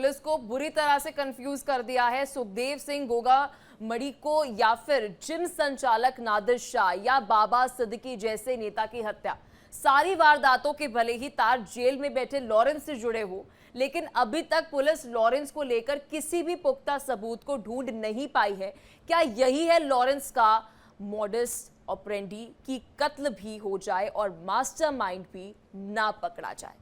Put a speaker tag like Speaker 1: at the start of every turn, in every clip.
Speaker 1: Police को बुरी तरह से कंफ्यूज कर दिया है। सुखदेव सिंह गोगा मड़ी को या फिर जिम संचालक नादिर शाह या बाबा सिद्दीकी जैसे नेता की हत्या, सारी वारदातों के भले ही तार जेल में बैठे लॉरेंस से जुड़े हो, लेकिन अभी तक पुलिस लॉरेंस को लेकर किसी भी पुख्ता सबूत को ढूंढ नहीं पाई है। क्या यही है लॉरेंस का मॉडस ऑपरेंडी की कत्ल भी हो जाए और मास्टरमाइंड भी ना पकड़ा जाए?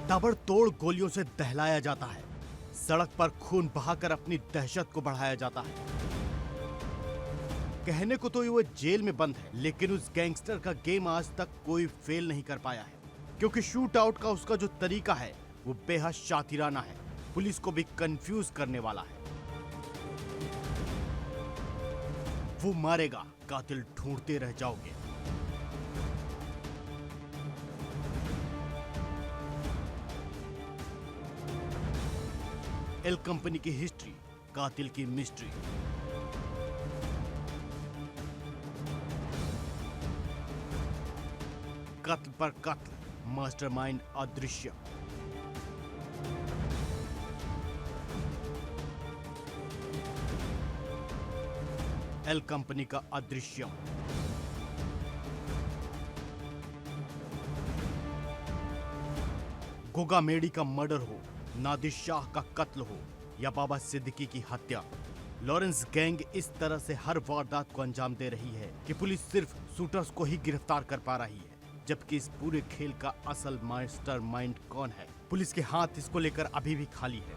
Speaker 2: ताबड़तोड़ गोलियों से दहलाया जाता है, सड़क पर खून बहाकर अपनी दहशत को बढ़ाया जाता है। कहने को तो वो जेल में बंद है, लेकिन उस गैंगस्टर का गेम आज तक कोई फेल नहीं कर पाया है, क्योंकि शूट आउट का उसका जो तरीका है वो बेहद शातिराना है, पुलिस को भी कंफ्यूज करने वाला है। वो मारेगा, कातिल ढूंढते रह जाओगे। एल कंपनी की हिस्ट्री, कातिल की मिस्ट्री। कत्ल पर कत्ल, मास्टरमाइंड अदृश्य। एल कंपनी का अदृश्यम। गोगा मेडी का मर्डर हो, नादिर शाह का कत्ल हो या बाबा सिद्दीकी की हत्या, लॉरेंस गैंग इस तरह से हर वारदात को अंजाम दे रही है कि पुलिस सिर्फ शूटर्स को ही गिरफ्तार कर पा रही है, जबकि इस पूरे खेल का असल मास्टरमाइंड कौन है, पुलिस के हाथ इसको लेकर अभी भी खाली है।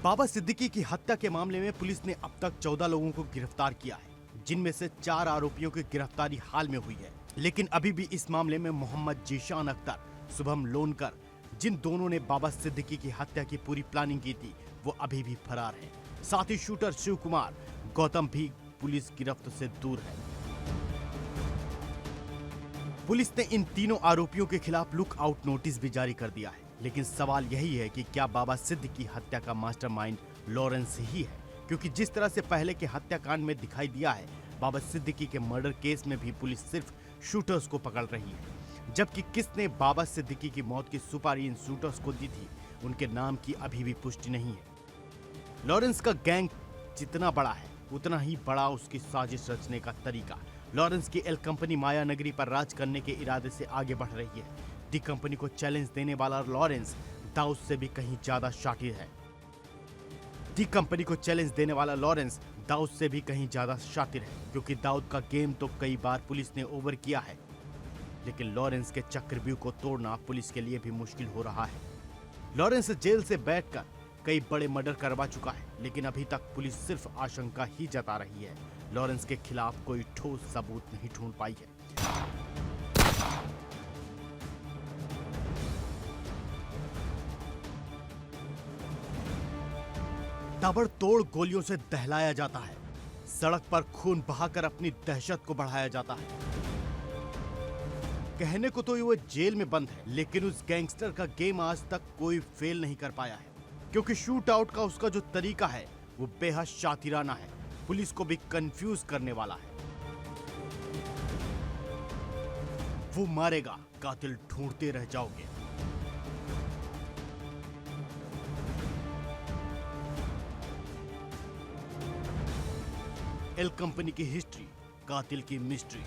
Speaker 2: बाबा सिद्दीकी की हत्या के मामले में पुलिस ने अब तक 14 लोगों को गिरफ्तार किया है, जिनमें से 4 आरोपियों की गिरफ्तारी हाल में हुई है। लेकिन अभी भी इस मामले में मोहम्मद जीशान अख्तर, शुभम लोनकर, जिन दोनों ने बाबा सिद्दीकी की हत्या की पूरी प्लानिंग की थी, वो अभी भी फरार है। साथ ही शूटर शिव कुमार गौतम भी पुलिस गिरफ्त से दूर है। पुलिस ने इन तीनों आरोपियों के खिलाफ लुक आउट नोटिस भी जारी कर दिया है, लेकिन सवाल यही है कि क्या बाबा सिद्दीकी हत्या का मास्टरमाइंड लॉरेंस ही है, क्योंकि जिस तरह से पहले के हत्याकांड में दिखाई दिया है, बाबा सिद्दीकी के मर्डर केस में भी पुलिस सिर्फ शूटर्स को पकड़ रही है, जबकि किसने बाबा सिद्दीकी की मौत की सुपारी इन शूटर्स को दी थी, उनके नाम की अभी भी पुष्टि नहीं है। लॉरेंस का गैंग जितना बड़ा है, उतना ही बड़ा उसकी साजिश रचने का तरीका। लॉरेंस की एल कंपनी माया नगरी पर राज करने के इरादे से आगे बढ़ रही है। डी कंपनी को चैलेंज देने वाला लॉरेंस दाऊद से भी कहीं ज्यादा शातिर है। डी कंपनी को चैलेंज देने वाला लॉरेंस दाऊद से भी कहीं ज्यादा शातिर है, क्योंकि दाऊद का गेम तो कई बार पुलिस ने ओवर किया है, लेकिन लॉरेंस के चक्रव्यूह को तोड़ना पुलिस के लिए भी मुश्किल हो रहा है। लॉरेंस जेल से बैठकर कई बड़े मर्डर करवा चुका है, लेकिन अभी तक पुलिस सिर्फ आशंका ही जता रही है। लॉरेंस के खिलाफ कोई ठोस सबूत नहीं ढूंढ पाई है। ताबड़तोड़ गोलियों से दहलाया जाता है, सड़क पर खून बहाकर अपनी दहशत को बढ़ाया जाता है। कहने को तो वो जेल में बंद है, लेकिन उस गैंगस्टर का गेम आज तक कोई फेल नहीं कर पाया है, क्योंकि शूट आउट का उसका जो तरीका है वो बेहद शातिराना है, पुलिस को भी कंफ्यूज करने वाला है। वो मारेगा, कातिल ढूंढते रह जाओगे। एल कंपनी की हिस्ट्री, कातिल की मिस्ट्री।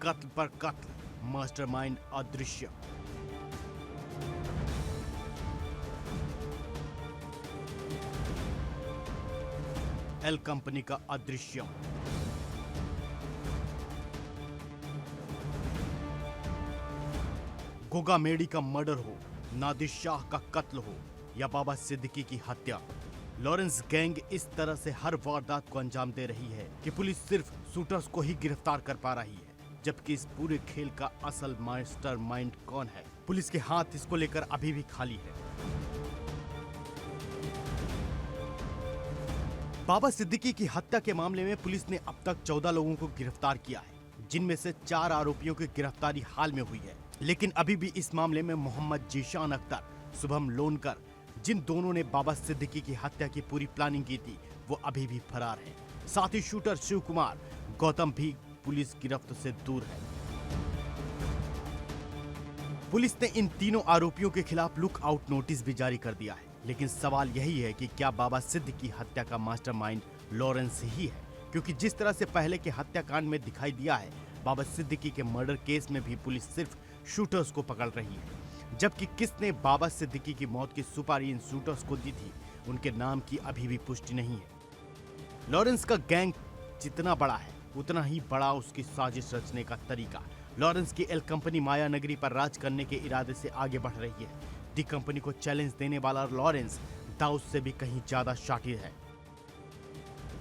Speaker 2: कत्ल पर कत्ल, मास्टरमाइंड अदृश्य। एल कंपनी का अदृश्यम। गोगा मेडी का मर्डर हो, नादिर शाह का कत्ल हो या बाबा सिद्दीकी की हत्या, लॉरेंस गैंग इस तरह से हर वारदात को अंजाम दे रही है कि पुलिस सिर्फ शूटर्स को ही गिरफ्तार कर पा रही है, जबकि इस पूरे खेल का असल मास्टरमाइंड कौन है, पुलिस के हाथ इसको लेकर अभी भी खाली है। बाबा सिद्दीकी की हत्या के मामले में पुलिस ने अब तक 14 लोगों को गिरफ्तार किया है, जिनमें से 4 आरोपियों की गिरफ्तारी हाल में हुई है। लेकिन अभी भी इस मामले में मोहम्मद जीशान अख्तर, शुभम लोनकर, जिन दोनों ने बाबा सिद्दीकी की हत्या की पूरी प्लानिंग की थी, वो अभी भी फरार हैं। साथ ही शूटर शिव कुमार गौतम भी पुलिस गिरफ्त से दूर है। पुलिस ने इन तीनों आरोपियों के खिलाफ लुक आउट नोटिस भी जारी कर दिया है, लेकिन सवाल यही है कि क्या बाबा सिद्दीकी की हत्या का मास्टरमाइंड लॉरेंस ही है, क्योंकि जिस तरह से पहले के हत्याकांड में दिखाई दिया है, बाबा सिद्दीकी के मर्डर केस में भी पुलिस सिर्फ शूटर्स को पकड़ रही है, जबकि किसने बाबा सिद्दीकी की मौत की सुपारी इन शूटर्स को दी थी, उनके नाम की अभी भी पुष्टि नहीं है। लॉरेंस का गैंग जितना बड़ा है, उतना ही बड़ा उसकी साजिश रचने का तरीका। लॉरेंस की एल कंपनी माया नगरी पर राज करने के इरादे से आगे बढ़ रही है। डी कंपनी को चैलेंज देने वाला लॉरेंस दाऊद से भी कहीं ज्यादा शातिर है।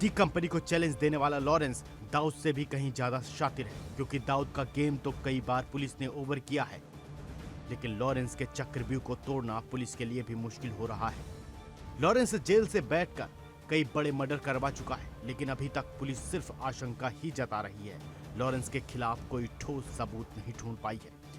Speaker 2: डी कंपनी को चैलेंज देने वाला लॉरेंस दाऊद से भी कहीं ज्यादा शातिर है, क्योंकि दाऊद का गेम तो कई बार पुलिस ने ओवर किया है, लेकिन लॉरेंस के चक्रव्यूह को तोड़ना पुलिस के लिए भी मुश्किल हो रहा है। लॉरेंस जेल से बैठकर कई बड़े मर्डर करवा चुका है, लेकिन अभी तक पुलिस सिर्फ आशंका ही जता रही है। लॉरेंस के खिलाफ कोई ठोस सबूत नहीं ढूंढ पाई है।